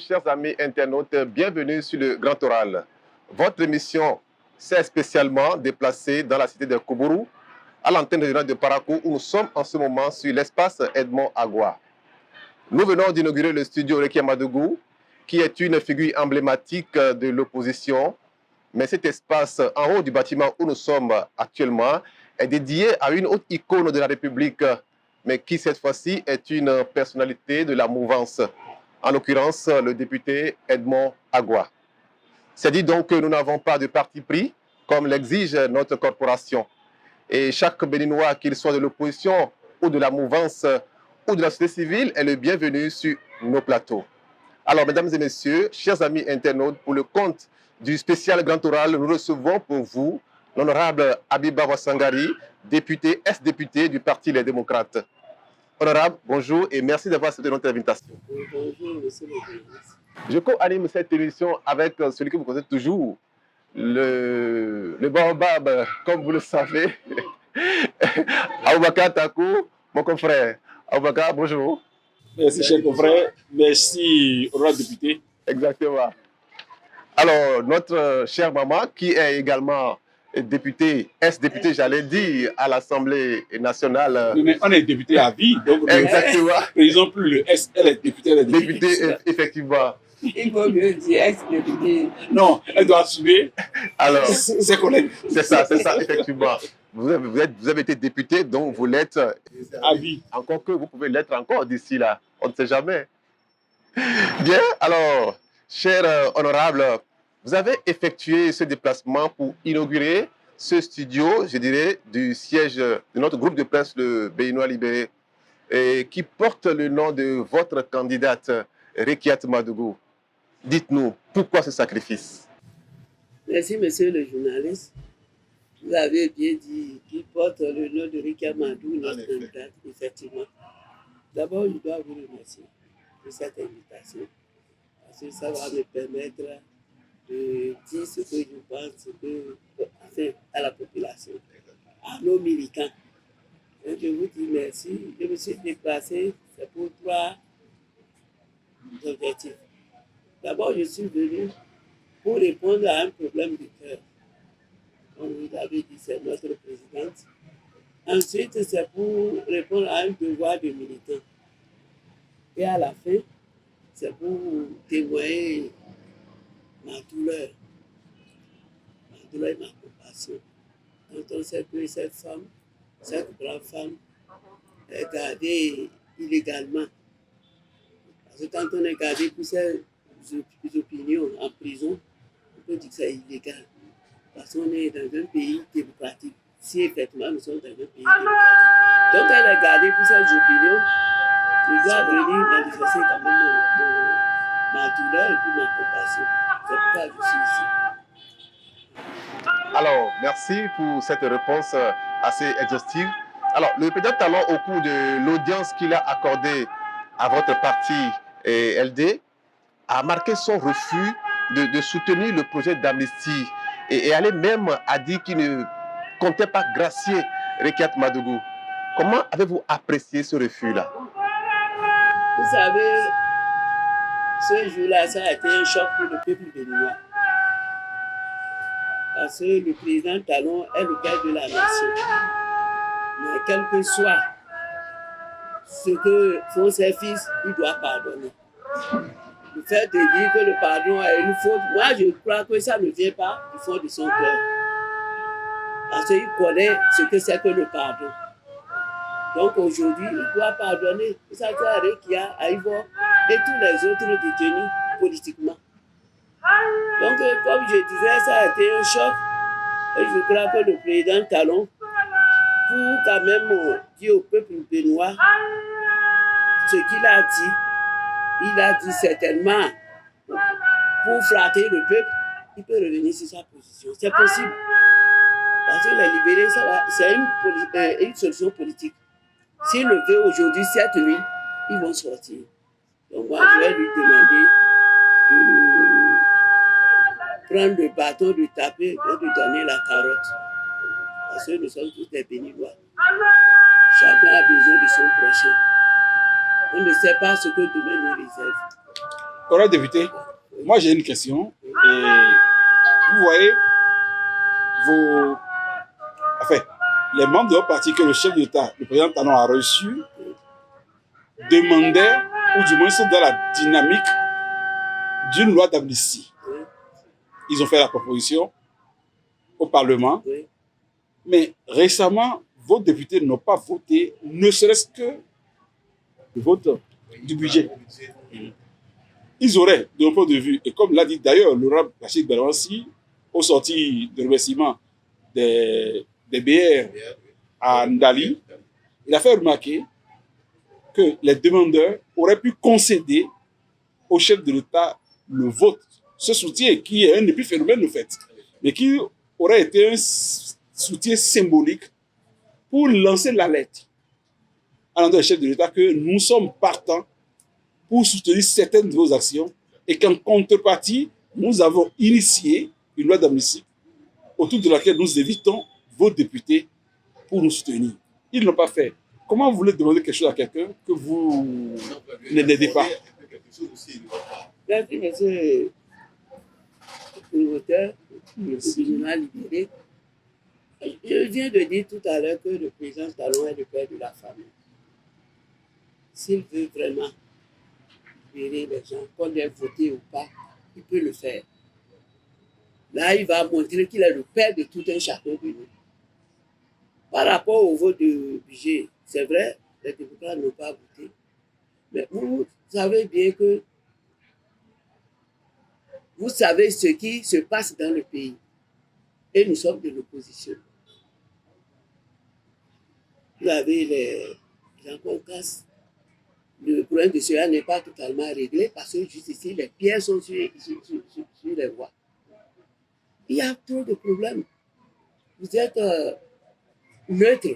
chers amis internautes, bienvenue sur le Grand Oral. Votre émission s'est spécialement déplacée dans la cité de Koubourou, à l'antenne régionale de Parakou, où nous sommes en ce moment sur l'espace Edmond Agua. Nous venons d'inaugurer le studio Rekia Madougou, qui est une figure emblématique de l'opposition. Mais cet espace en haut du bâtiment où nous sommes actuellement est dédié à une autre icône de la République, mais qui cette fois-ci est une personnalité de la mouvance, en l'occurrence le député Edmond Agua. C'est dit donc que nous n'avons pas de parti pris, comme l'exige notre corporation. Et chaque Béninois, qu'il soit de l'opposition ou de la mouvance ou de la société civile, est le bienvenu sur nos plateaux. Alors, mesdames et messieurs, chers amis internautes, pour le compte du spécial Grand Oral, nous recevons pour vous l'honorable Abiba Wassangari, député, ex-député du Parti Les Démocrates. Honorable, bonjour et merci d'avoir accepté notre invitation. Bonjour, monsieur le journaliste. Je co-anime cette émission avec celui que vous connaissez toujours, le baobab, comme vous le savez, Aboubakar Takou, mon confrère. Aboubakar, bonjour. Merci, cher confrère. Merci, honorable député. Exactement. Alors, notre chère maman, qui est également députée, ex-députée, j'allais dire, à l'Assemblée nationale. Mais on est député à vie, donc Exactement. ils n'ont plus le S, elle est députée, elle est Députée, députée. effectivement. Il faut mieux dire ex-député. Non, elle doit assumer Alors, ses collègues c'est ça, effectivement. Vous avez été député, donc vous l'êtes à vie. encore que vous pouvez l'être encore d'ici là. On ne sait jamais. Bien, alors, cher honorable, vous avez effectué ce déplacement pour inaugurer ce studio, je dirais, du siège de notre groupe de presse, le Béninois Libéré, et qui porte le nom de votre candidate, Rekiat Madougou. Dites-nous, pourquoi ce sacrifice? Merci, monsieur le journaliste. Vous avez bien dit qu'il porte le nom de Rekia Madougou, notre candidate, effectivement. D'abord, je dois vous remercier pour cette invitation, parce que ça va me permettre de dire ce que je pense à la population, à nos militants. Et je vous dis merci. Je me suis déplacé, c'est pour trois objectifs. D'abord, je suis venu pour répondre à un problème de cœur. Comme vous avez dit, c'est notre présidente. Ensuite, c'est pour répondre à un devoir de militant. Et à la fin, c'est pour témoigner ma douleur et ma compassion. Quand on sait que cette femme, cette brave femme, est gardée illégalement. Parce que quand on est gardé pour ses opinions en prison, on peut dire que c'est illégal. Parce qu'on est dans un pays démocratique. Si effectivement nous sommes dans un pays démocratique. Donc elle est gardée pour ses opinions. Je dois venir manifester quand même ma douleur et puis ma compassion. C'est pourquoi je suis ici. Alors, merci pour cette réponse assez exhaustive. Alors, le président Talon, au cours de l'audience qu'il a accordée à votre parti LD, a marqué son refus de soutenir le projet d'amnistie et allait même à dire qu'il ne comptait pas gracier Rekiat Madougou. Comment avez-vous apprécié ce refus-là? Vous savez, ce jour-là, ça a été un choc pour le peuple béninois. Parce que le président Talon est le père de la nation. Mais quel que soit ce que font ses fils, il doit pardonner. Le fait de dire que le pardon est une faute, moi je crois que ça ne vient pas du fond de son cœur. Parce qu'il connaît ce que c'est que le pardon. Donc aujourd'hui, il doit pardonner. Vous savez, Rekia, Aïvo et tous les autres détenus politiquement. Donc, comme je disais, ça a été un choc. Et je crois que le président Talon, pour quand même dire au peuple béninois ce qu'il a dit, il a dit certainement, pour flatter le peuple, il peut revenir sur sa position. C'est possible. Parce que les libérés, c'est une solution politique. S'il le veut aujourd'hui, cette nuit, ils vont sortir. Donc moi, je vais lui demander de prendre le bâton, de taper et de donner la carotte. Parce que nous sommes tous des Béninois. Chacun a besoin de son prochain. On ne sait pas ce que demain nous réserve. Honorable député, moi j'ai une question. Et vous voyez, enfin, les membres de votre parti que le chef de l'État, le président Talon, a reçu, demandaient, ou du moins sont dans la dynamique d'une loi d'amnistie. Ils ont fait la proposition au Parlement, mais récemment, vos députés n'ont pas voté, ne serait-ce que le vote du budget. Ils auraient, de mon point de vue, et comme l'a dit d'ailleurs l'honorable Rachid Belwansi, au sorti de remerciement des BR à Ndali, il a fait remarquer que les demandeurs auraient pu concéder au chef de l'État le vote, ce soutien qui est un épiphénomène de fait, mais qui aurait été un soutien symbolique pour lancer l'alerte à l'endroit du chef de l'État que nous sommes partants pour soutenir certaines de vos actions et qu'en contrepartie, nous avons initié une loi d'amnistie autour de laquelle nous invitons vos députés pour nous soutenir. Ils ne l'ont pas fait. Comment vous voulez demander quelque chose à quelqu'un que vous ne l'aidez pas? Merci, monsieur l'auteur, le journal libéré. Je viens de dire tout à l'heure que le président Talon est le père de la famille. S'il veut vraiment libérer les gens, qu'on ait voté ou pas, il peut le faire. Là, il va montrer qu'il est le père de tout un chacun de nous. Par rapport au vote de budget, c'est vrai, les députés n'ont pas voté. Mais vous savez bien que vous savez ce qui se passe dans le pays. Et nous sommes de l'opposition. Vous avez les gens qu'on casse. Le problème de cela n'est pas totalement réglé parce que juste ici, les pierres sont sur les voies. Il y a trop de problèmes. Vous êtes neutre,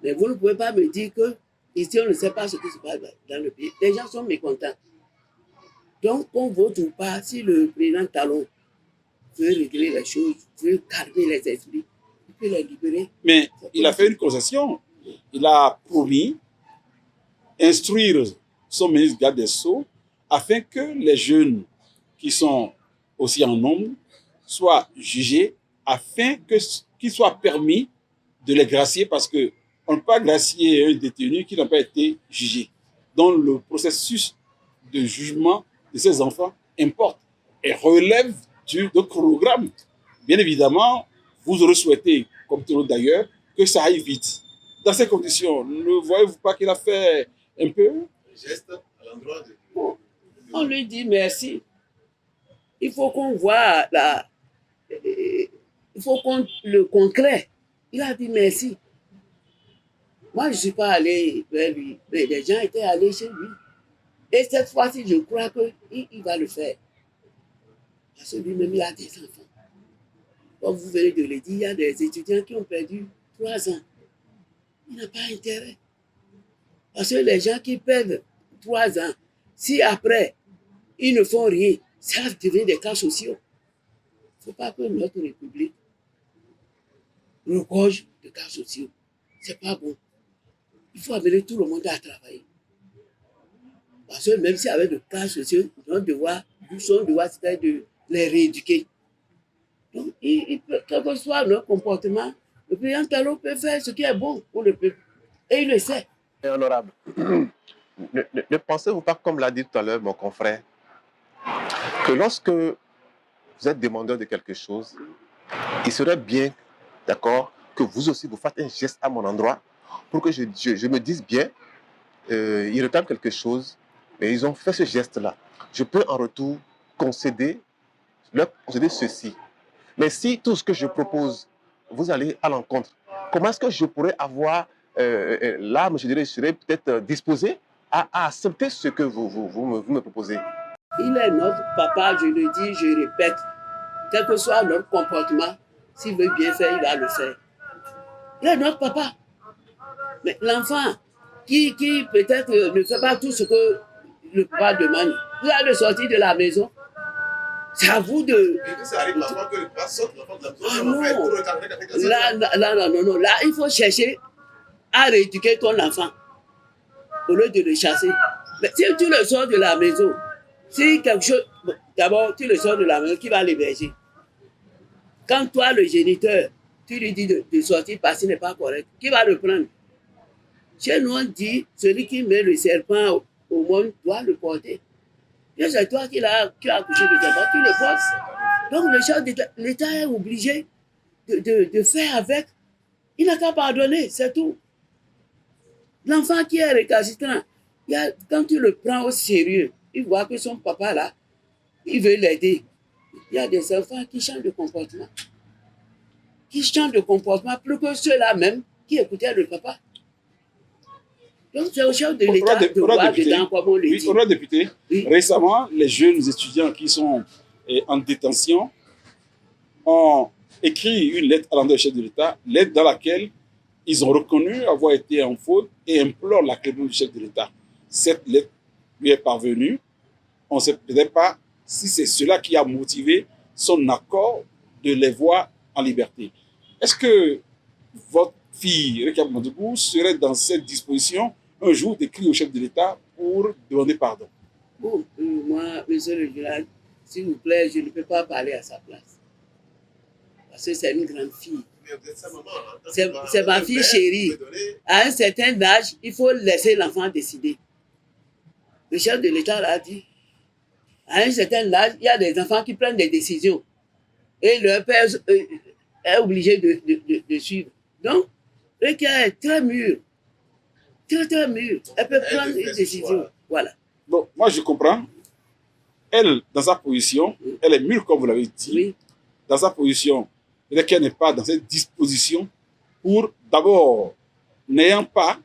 mais vous ne pouvez pas me dire que ici, on ne sait pas ce qui se passe dans le pays. Les gens sont mécontents. Donc, qu'on vote ou pas, si le président Talon veut régler les choses, veut calmer les esprits, il peut les libérer. Mais il a fait une concession. Il a promis instruire son ministre garde des Sceaux afin que les jeunes qui sont aussi en nombre soient jugés, afin qu'il soit permis de les gracier, parce qu'on ne peut pas gracier un détenu qui n'a pas été jugé. Donc le processus de jugement de ces enfants importe et relève du chronogramme. Bien évidemment, vous aurez souhaité, comme tout le monde d'ailleurs, que ça aille vite. Dans ces conditions, ne voyez-vous pas qu'il a fait un peu Geste à l'endroit de... On lui dit merci. Il faut qu'on voit il faut qu'on le concret. Il a dit merci. Moi, je ne suis pas allé vers lui, mais les gens étaient allés chez lui. Et cette fois-ci, je crois qu'il va le faire. Parce que lui-même, il a des enfants. Comme vous venez de le dire, il y a des étudiants qui ont perdu 3 ans. Il n'a pas intérêt. Parce que les gens qui perdent 3 ans, si après, ils ne font rien, ça devient des cas sociaux. Il ne faut pas que notre République regorge de cas sociaux. Ce n'est pas bon. Il faut amener tout le monde à travailler. Parce que même si avec des cas sociaux, son devoir, c'est de les rééduquer. Donc, quel que soit leur comportement, le président Talon peut faire ce qui est bon pour le peuple. Et il le sait. Honorable, ne pensez-vous pas, comme l'a dit tout à l'heure mon confrère, que lorsque vous êtes demandeur de quelque chose, il serait bien, d'accord, que vous aussi vous fassiez un geste à mon endroit pour que je me dise bien, ils réclament quelque chose, mais ils ont fait ce geste-là. Je peux en retour leur concéder ceci. Mais si tout ce que je propose, vous allez à l'encontre, comment est-ce que je pourrais avoir l'âme, je dirais, je serais peut-être disposé à accepter ce que vous me proposez? Il est notre papa, je le dis, je répète. Quel que soit notre comportement, s'il veut bien faire, il va le faire. Il est notre papa. Mais l'enfant qui peut-être ne fait pas tout ce que le papa demande, vous allez le sortir de la maison. C'est à vous de... Et que ça arrive l'enfant que le papa sorte l'enfant de la maison. Ah non. Là, il faut chercher à rééduquer ton enfant au lieu de le chasser. Mais si tu le sors de la maison, Si quelque chose, bon, d'abord, tu le sors de la maison, qui va l'héberger? Quand toi, le géniteur, tu lui dis de sortir parce qu'il n'est pas correct, qui va le prendre? Chez nous, on dit, celui qui met le serpent au monde doit le porter. Bien, c'est toi qui as accouché le serpent, tu le portes. Donc, le chef d'État, l'État est obligé de faire avec. Il n'a qu'à pardonner, c'est tout. L'enfant qui est récalcitrant, quand tu le prends au sérieux, il voit que son papa là, il veut l'aider. Il y a des enfants qui changent de comportement. Qui changent de comportement plus que ceux-là même qui écoutaient le papa. Donc c'est au chef de l'État de voir dedans comme on le dit. Honorable député, Oui. récemment, les jeunes étudiants qui sont en détention ont écrit une lettre à l'endroit du chef de l'État, lettre dans laquelle ils ont reconnu avoir été en faute et implorent la clémence du chef de l'État. Cette lettre lui est parvenue. On ne sait peut-être pas si c'est cela qui a motivé son accord de les voir en liberté. Est-ce que votre fille, Rekia Madougou, serait dans cette disposition un jour d'écrire au chef de l'État pour demander pardon? Bon, moi, monsieur le juge, s'il vous plaît, je ne peux pas parler à sa place. Parce que c'est une grande fille. C'est ma fille chérie. À un certain âge, il faut laisser l'enfant décider. Le chef de l'État l'a dit. À un certain âge, il y a des enfants qui prennent des décisions. Et leur père est obligé de suivre. Donc, Rekia est très mûre. Très, très mûre. Elle peut prendre une décision. Voilà. Bon, moi je comprends. Elle, dans sa position, elle est mûre comme vous l'avez dit. Oui. Dans sa position, Rekia n'est pas dans cette disposition pour, d'abord, n'ayant pas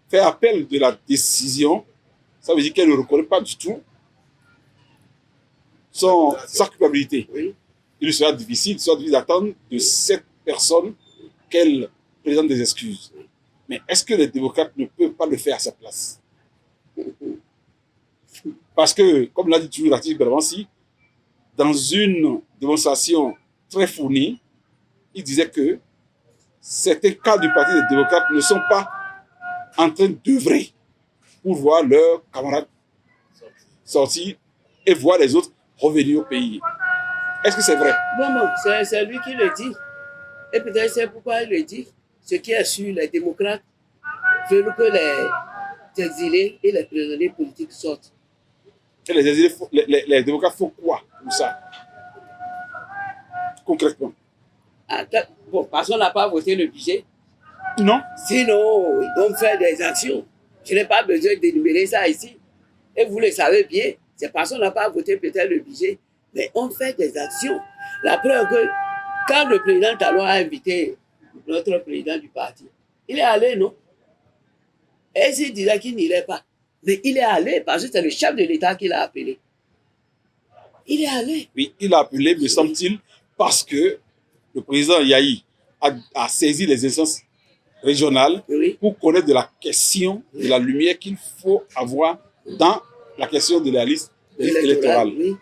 fait appel de la décision, ça veut dire qu'elle ne reconnaît pas du tout sa culpabilité. Oui. Il lui sera difficile d'attendre de cette personne qu'elle présente des excuses. Mais est-ce que les démocrates ne peuvent pas le faire à sa place? Parce que, comme l'a dit toujours l'article Belvansi, dans une démonstration très fournie, il disait que certains cadres du Parti des démocrates ne sont pas en train d'œuvrer pour voir leurs camarades sortir et voir les autres revenir au pays. Est-ce que c'est vrai? Bon, c'est lui qui le dit. Et peut-être c'est pourquoi il le dit. Ce qui est sûr, les démocrates veulent que les exilés et les prisonniers politiques sortent. Et les exilés, les démocrates font quoi pour ça? Concrètement. Bon, parce qu'on n'a pas voté le budget. Non. Sinon, on fait des actions. Je n'ai pas besoin d'énumérer ça ici. Et vous le savez bien, c'est parce qu'on n'a pas voté peut-être le budget. Mais on fait des actions. La preuve que quand le président Talon a invité notre président du parti, il est allé, non? Et il disait qu'il n'irait pas. Mais il est allé parce que c'est le chef de l'État qui l'a appelé. Il est allé. Oui, il a appelé, me semble-t-il, parce que le président Yahi a saisi les instances régionales pour connaître de la question, de la lumière qu'il faut avoir dans la question de la liste électorale. Oui.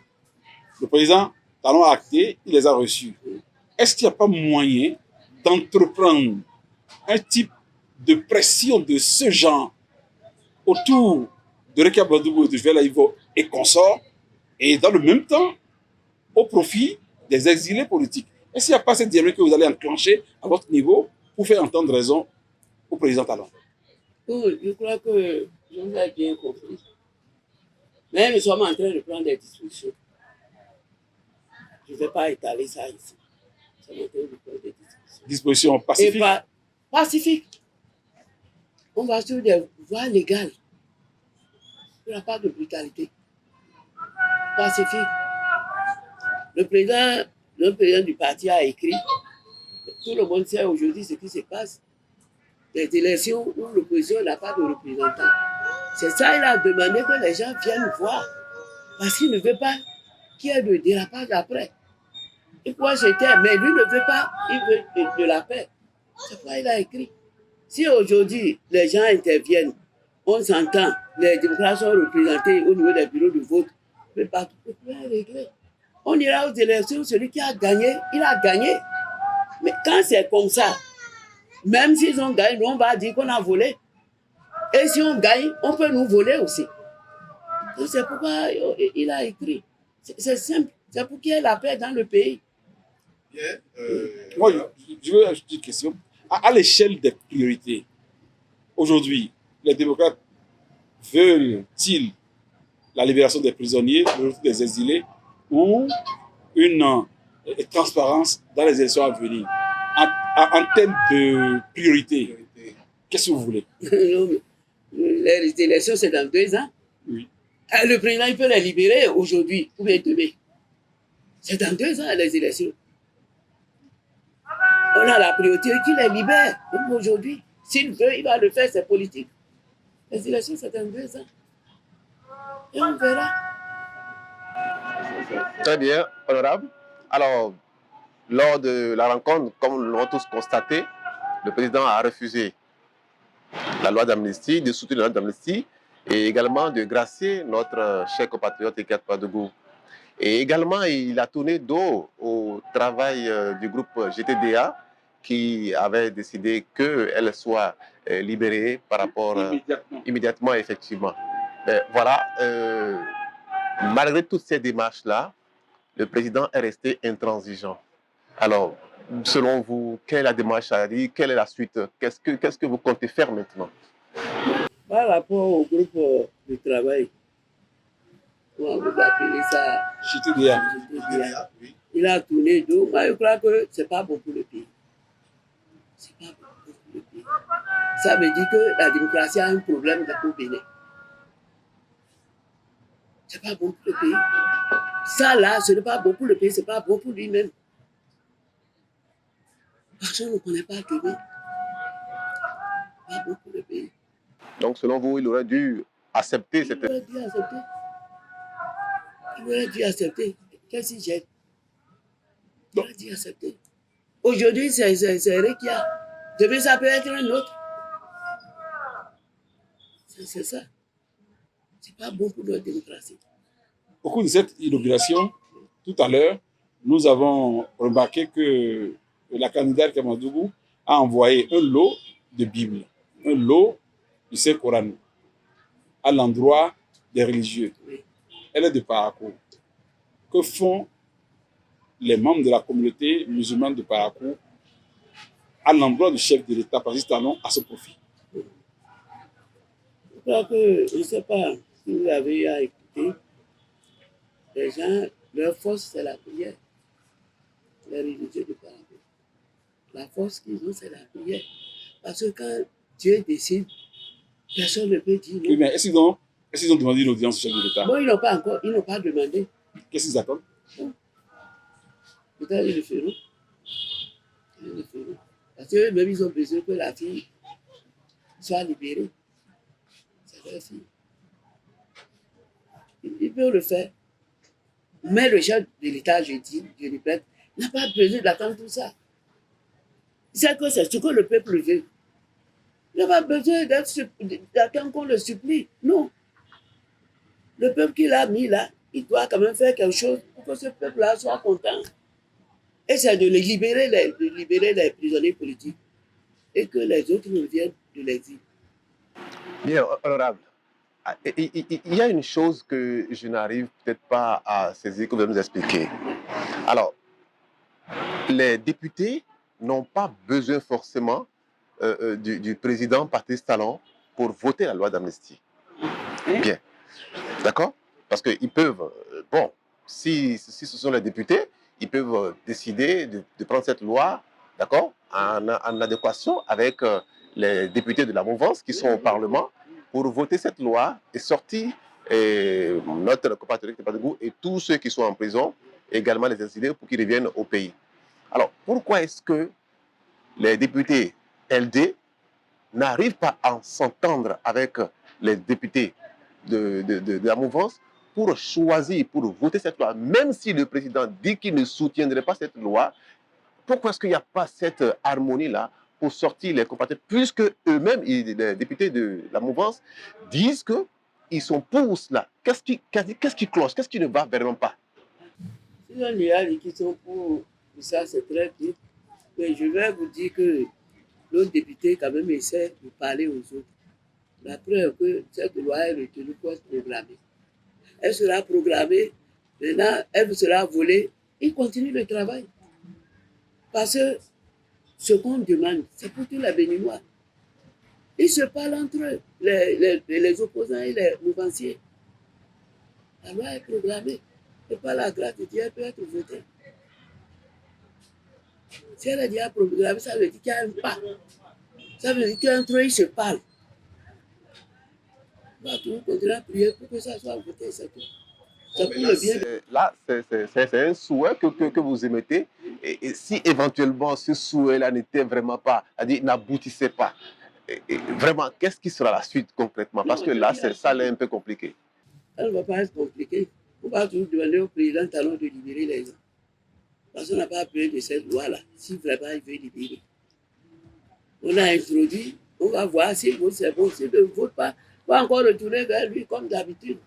Le président Talon a acté, il les a reçus. Est-ce qu'il n'y a pas moyen d'entreprendre un type de pression de ce genre autour de Rekia Madougou, de Joël Aïvo et consorts, et dans le même temps, au profit des exilés politiques? Est-ce qu'il n'y a pas cette dynamique que vous allez enclencher à votre niveau pour faire entendre raison au président Talon? Je crois que je vous ai bien compris. Mais nous sommes en train de prendre des dispositions. Je ne vais pas étaler ça ici. Nous sommes en train de prendre des dispositions. Dispositions pacifiques? Et pas pacifiques. On va sur des voies légales. Il n'y a pas de brutalité. Pacifique. Le président du parti a écrit. Tout le monde sait aujourd'hui ce qui se passe. Des élections où l'opposition n'a pas de représentants. C'est ça, il a demandé que les gens viennent voir. Parce qu'il ne veut pas qu'il y ait de dérapage après. Il pourrait jeter, mais lui ne veut pas, il veut de la paix. C'est pourquoi il a écrit. Si aujourd'hui les gens interviennent, on s'entend, les démocrates sont représentés au niveau des bureaux de vote, mais partout, on peut régler. On ira aux élections, celui qui a gagné, il a gagné. Mais quand c'est comme ça, même s'ils ont gagné, nous on va dire qu'on a volé. Et si on gagne, on peut nous voler aussi. C'est pourquoi il a écrit. C'est simple. C'est pour qu'il y ait la paix dans le pays. Moi, je veux ajouter une question. À l'échelle des priorités, aujourd'hui, les démocrates veulent-ils la libération des prisonniers, le retour des exilés ou une transparence dans les élections à venir? En termes de priorité, qu'est-ce que vous voulez? Les élections, c'est dans 2 ans. Oui. Le président, il peut les libérer aujourd'hui ou bien demain. C'est dans 2 ans, les élections. On a la priorité qu'il les libère. Comme aujourd'hui, s'il veut, il va le faire, c'est politique. Les élections, c'est dans 2 ans. Et on verra. Très bien, honorable. Alors, lors de la rencontre, comme nous l'avons tous constaté, le président a refusé la loi d'amnistie, de soutenir la loi d'amnistie et également de gracier notre cher compatriote Eket Padougou. Et également, il a tourné dos au travail du groupe GTDA qui avait décidé qu'elle soit libérée par rapport immédiatement, effectivement. Mais voilà, malgré toutes ces démarches-là, le président est resté intransigeant. Alors, selon vous, quelle est la démarche à dire? Quelle est la suite? Qu'est-ce que vous comptez faire maintenant? Par rapport au groupe de travail, comment vous appelez ça? GTDA. Il a tourné dos. Moi, je crois que ce n'est pas bon pour le pays. C'est pas bon pour le pays. Ça veut dire que la démocratie a un problème au Bénin. C'est pas bon pour le pays. Ça là, ce n'est pas bon pour le pays, ce n'est pas bon pour lui-même. Personne ne connaît pas Québec. Pas bon pour le pays. Donc, selon vous, il aurait dû accepter cette... Il aurait dû accepter. Il aurait dû accepter. Qu'est-ce qu'il jette? Il aurait dû accepter. Aujourd'hui, c'est Rekia. Demain, ça peut être un autre. C'est ça. C'est pas bon pour notre démocratie. Au cours de cette inauguration, tout à l'heure, nous avons remarqué que la candidate Kamadougou a envoyé un lot de Bibles, un lot du Saint-Coran à l'endroit des religieux. Oui. Elle est de Parakou. Que font les membres de la communauté musulmane de Parakou à l'endroit du chef de l'État, Patrice Talon, à ce profit? Je crois que, je ne sais pas si vous avez à écouter, les gens, leur force, c'est la prière. Les religieux de Parakou. La force qu'ils ont, c'est la prière. Parce que quand Dieu décide, personne ne peut dire non. Oui, mais est-ce qu'ils ont demandé une audience au chef de l'État? Bon, ils n'ont pas demandé. Qu'est-ce qu'ils attendent? Bon. Peut-être ils le feront. Ils le feront. Parce qu'eux-mêmes, ils ont besoin que la fille soit libérée. C'est leur fille. Ils peuvent le faire. Mais le chef de l'État, je dis, je répète, n'a pas besoin d'attendre tout ça. C'est que c'est ce que le peuple veut. Il n'a pas besoin d'attendre qu'on le supplie. Non. Le peuple qu'il a mis là, il doit quand même faire quelque chose pour que ce peuple-là soit content. Et c'est de libérer les prisonniers politiques et que les autres reviennent de l'exil. Bien, honorable. Il y a une chose que je n'arrive peut-être pas à saisir, que vous allez nous expliquer. Alors, les députés n'ont pas besoin forcément du président Patrice Talon pour voter la loi d'amnistie. Bien. D'accord? Parce qu'ils peuvent, bon, si ce sont les députés, ils peuvent décider de prendre cette loi, d'accord, en adéquation avec les députés de la mouvance qui sont au Parlement pour voter cette loi et sortir notre compatriote Padougou et tous ceux qui sont en prison, également les exilés, pour qu'ils reviennent au pays. Alors, pourquoi est-ce que les députés LD n'arrivent pas à s'entendre avec les députés de la mouvance pour choisir, pour voter cette loi, même si le président dit qu'il ne soutiendrait pas cette loi? Pourquoi est-ce qu'il n'y a pas cette harmonie-là pour sortir les compatriotes, puisque eux-mêmes, les députés de la mouvance, disent qu'ils sont pour cela? Qu'est-ce qui cloche? Qu'est-ce qui ne va vraiment pas? Si on y a des qui sont pour ça, c'est très bien. Mais je vais vous dire que l'autre député, quand même, essaie de parler aux autres. La preuve que cette loi est retenue pour être programmée. elle sera programmée, maintenant elle sera volée. Ils continuent le travail. Parce que ce qu'on demande, c'est pour tous les Béninois. Ils se parlent entre eux, les opposants et les mouvanciers. La loi est programmée. Et par la grâce de Dieu, elle peut être votée. Si elle est déjà programmée, ça veut dire qu'il y a un pas. Ça veut dire qu'entre eux, ils se parlent. On va toujours continuer à prier pour que ça soit voté, c'est tout. C'est pour le bien. Là, c'est un souhait que vous émettez. Et si éventuellement ce souhait-là n'était vraiment pas, c'est-à-dire n'aboutissait pas, vraiment, qu'est-ce qui sera la suite concrètement? Parce que là, ça l'est un peu compliqué. Elle ne va pas être compliquée. On va toujours demander au président Talon de libérer les gens. Parce qu'on n'a pas besoin de cette loi-là, si vraiment il veut libérer. On a introduit, on va voir si c'est bon, s'il ne vote pas, on va encore retourner vers lui comme d'habitude.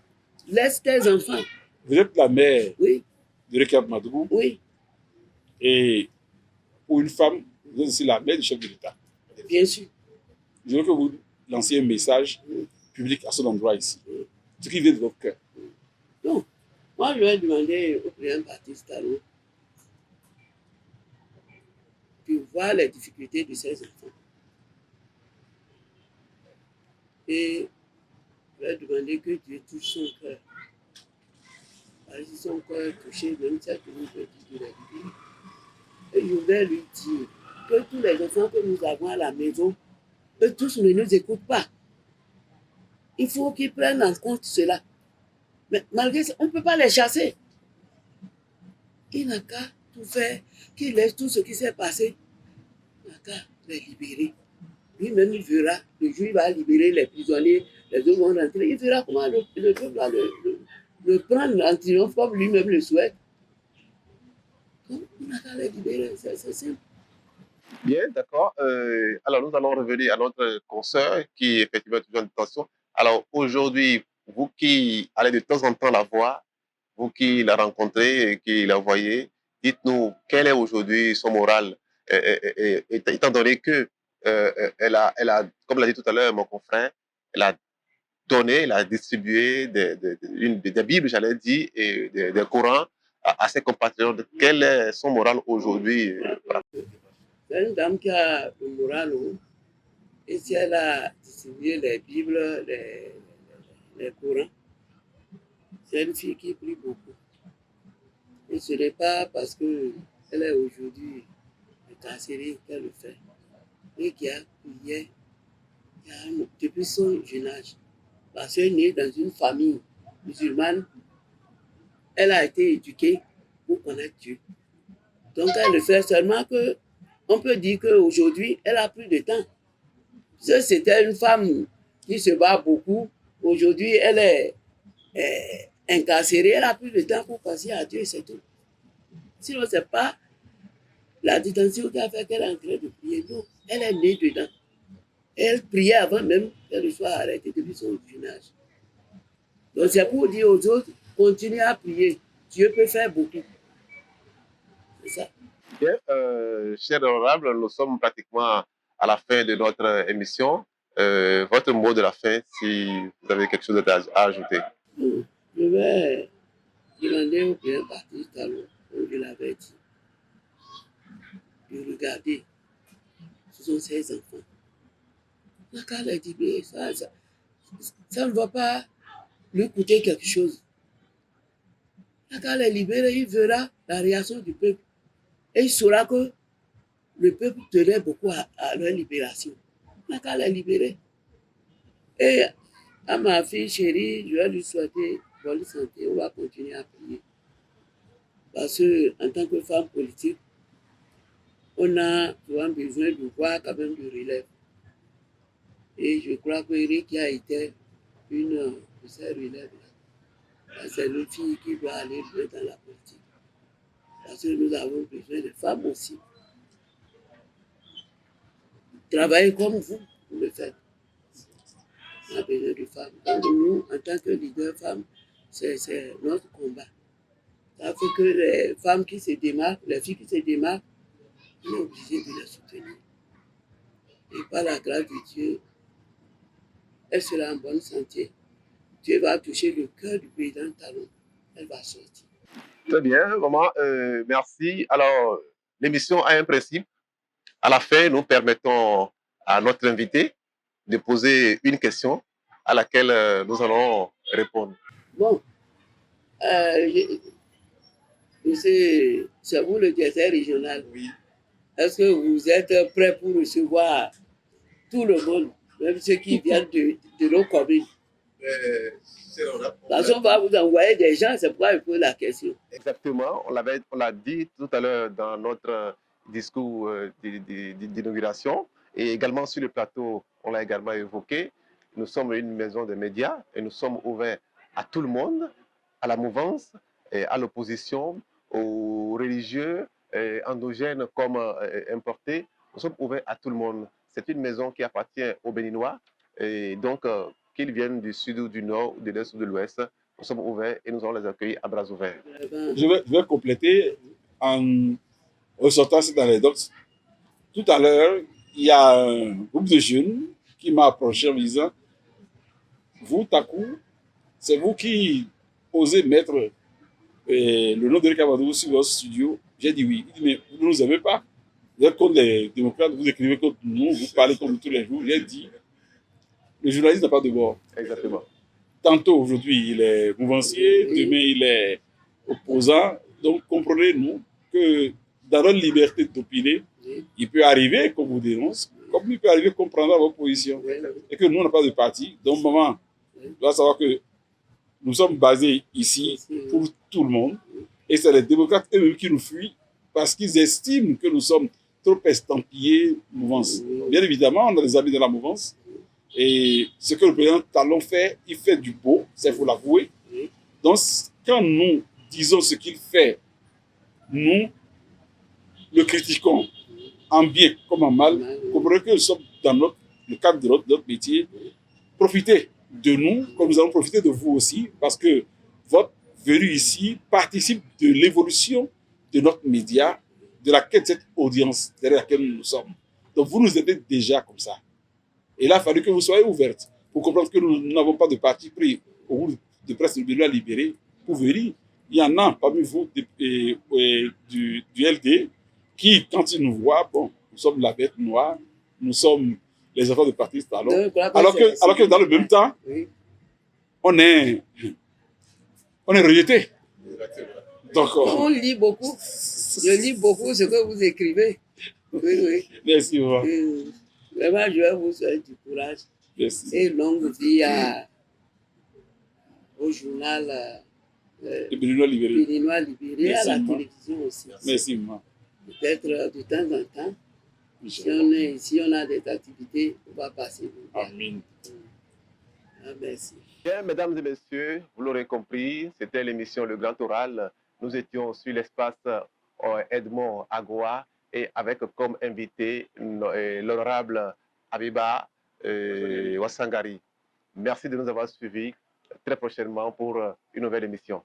Laisse tes enfants. Vous êtes la mère Oui, de Recep Madougou oui, et pour une femme, vous êtes aussi la mère du chef de l'État. bien sûr. Je veux que vous lanciez un message public à son endroit ici. Ce qui vient de votre cœur. Donc, moi, je vais demander au président Baptiste Talon de voir les difficultés de ses enfants. Et je vais demander que Dieu touche son cœur. Parce que son cœur est touché, même si nous peut dire de la libérer. Et je vais lui dire que tous les enfants que nous avons à la maison, eux tous ne nous écoutent pas. Il faut qu'ils prennent en compte cela. Mais malgré ça, on ne peut pas les chasser. Il n'a qu'à tout faire, qu'il laisse tout ce qui s'est passé. Il n'a qu'à les libérer. Lui-même, il verra, le jour où il va libérer les prisonniers, les autres vont rentrer. Il verra comment le peuple va le prendre en triomphe comme lui-même le souhaite. Donc, on n'a qu'à les libérer, c'est simple. Bien, d'accord. Alors, nous allons revenir à notre consoeur qui, effectivement, est toujours en détention. Alors, aujourd'hui, vous qui allez de temps en temps la voir, vous qui la rencontrez et qui la voyez, dites-nous quel est aujourd'hui son moral, étant donné que comme l'a dit tout à l'heure mon confrère, elle a donné, elle a distribué des Bibles, j'allais dire, et des Corans à ses compatriotes. Quel est son moral aujourd'hui? C'est une dame qui a le moral haut. Et si elle a distribué les Bibles, les Corans, c'est une fille qui prie beaucoup. Et ce n'est pas parce qu'elle est aujourd'hui incarcérée qu'elle le fait. Et qui a prié depuis son jeune âge. Parce qu'elle est née dans une famille musulmane, elle a été éduquée pour connaître Dieu. Donc elle le fait seulement que, on peut dire qu'aujourd'hui, elle a plus de temps. Si c'était une femme qui se bat beaucoup, aujourd'hui, elle est incarcérée, elle a plus de temps pour passer à Dieu, c'est tout. Sinon, ce n'est pas la détention qui a fait qu'elle est en train de prier. Non, elle est née dedans. Elle priait avant même qu'elle soit arrêtée depuis son jeune âge. Donc c'est pour dire aux autres, continuez à prier. Dieu peut faire beaucoup. C'est ça. Bien, cher honorable, nous sommes pratiquement à la fin de notre émission. Votre mot de la fin, si vous avez quelque chose à ajouter. Je vais demander au président Baptiste Talon, comme je l'avais dit, de regarder. Ce sont ses enfants. La carte est libérée, ça ne va pas lui coûter quelque chose. La carte est libérée, il verra la réaction du peuple. Et il saura que le peuple tenait beaucoup à leur libération. La carte est libérée. Et à ma fille chérie, je vais lui souhaiter bonne santé. On va continuer à prier. Parce qu'en tant que femme politique, on a souvent besoin de voir quand même du relève. Et je crois que Eric a été une de ces relèves-là. C'est une fille qui doit aller loin dans la politique. Parce que nous avons besoin de femmes aussi. Travaillez comme vous le faites. On a besoin de femmes. Donc nous, en tant que leader femmes, c'est notre combat. Ça fait que les femmes qui se démarquent, les filles qui se démarquent, on est obligé de les soutenir. Et par la grâce de Dieu, elle sera en bonne santé. Dieu va toucher le cœur du président Talon. Elle va sortir. Très bien, maman, merci. Alors, l'émission a un principe. À la fin, nous permettons à notre invité de poser une question à laquelle nous allons répondre. Bon, monsieur, c'est vous le directeur régional. Oui. Est-ce que vous êtes prêt pour recevoir tout le monde, même ceux qui viennent de nos communes? Parce qu'on va vous envoyer des gens, c'est pourquoi je pose la question. Exactement, on l'a dit tout à l'heure dans notre discours d'inauguration et également sur le plateau, on l'a également évoqué. Nous sommes une maison de médias et nous sommes ouverts à tout le monde, à la mouvance, et à l'opposition, aux religieux, endogènes comme importés. Nous sommes ouverts à tout le monde. C'est une maison qui appartient aux Béninois et donc qu'ils viennent du sud ou du nord, de l'est ou de l'ouest. Nous sommes ouverts et nous allons les accueillir à bras ouverts. Je vais compléter en ressortant cette anecdote. Tout à l'heure, il y a un groupe de jeunes qui m'a approché en me disant, vous, Takou, c'est vous qui osez mettre le nom d'Eric Amadou sur votre studio. J'ai dit oui. Il dit, mais vous ne nous aimez pas. Vous êtes contre les démocrates, vous écrivez contre nous, vous parlez comme tous les jours. J'ai dit, le journaliste n'a pas de bord. Exactement. Tantôt, aujourd'hui, il est mouvancier, demain, il est opposant. Donc, comprenez-nous que dans notre liberté d'opiner, il peut arriver qu'on vous dénonce, comme il peut arriver qu'on prendra votre position. Et que nous, on n'a pas de parti. Donc, maman, tu dois savoir que nous sommes basés ici pour tout le monde. Et c'est les démocrates eux-mêmes qui nous fuient parce qu'ils estiment que nous sommes trop estampillés mouvance. Bien évidemment, on a des amis de la mouvance. Et ce que le président Talon fait, il fait du beau, c'est faut l'avouer. Donc, quand nous disons ce qu'il fait, nous le critiquons en bien comme en mal. Comprenez que nous sommes dans le cadre de notre métier. Profitez de nous, comme nous allons profiter de vous aussi, parce que votre venue ici participe de l'évolution de notre média, de la quête de cette audience derrière laquelle nous sommes. Donc, vous nous aidez déjà comme ça. Et il a fallu que vous soyez ouvertes pour comprendre que nous n'avons pas de parti pris au groupe de presse de Béninois libéré pour venir. Il y en a parmi vous du LD qui, quand ils nous voient, bon, nous sommes la bête noire, nous sommes les enfants de Patrice Talon. Alors que dans le même temps, on est rejeté. Donc, on lit beaucoup. Je lis beaucoup ce que vous écrivez. Oui, oui. Merci, maman. Vraiment, je vais vous souhaiter du courage. Merci. Et longue vie au journal Béninois libéré. Béninois libéré, à la télévision aussi. Merci, maman. Peut-être de temps en temps, si on est ici, on a des activités, on va passer. Amen. Ah, merci. Bien, mesdames et messieurs, vous l'aurez compris, c'était l'émission Le Grand Oral. Nous étions sur l'espace Edmond Agoa et avec comme invité l'honorable Abiba Wassangari. Merci de nous avoir suivis très prochainement pour une nouvelle émission.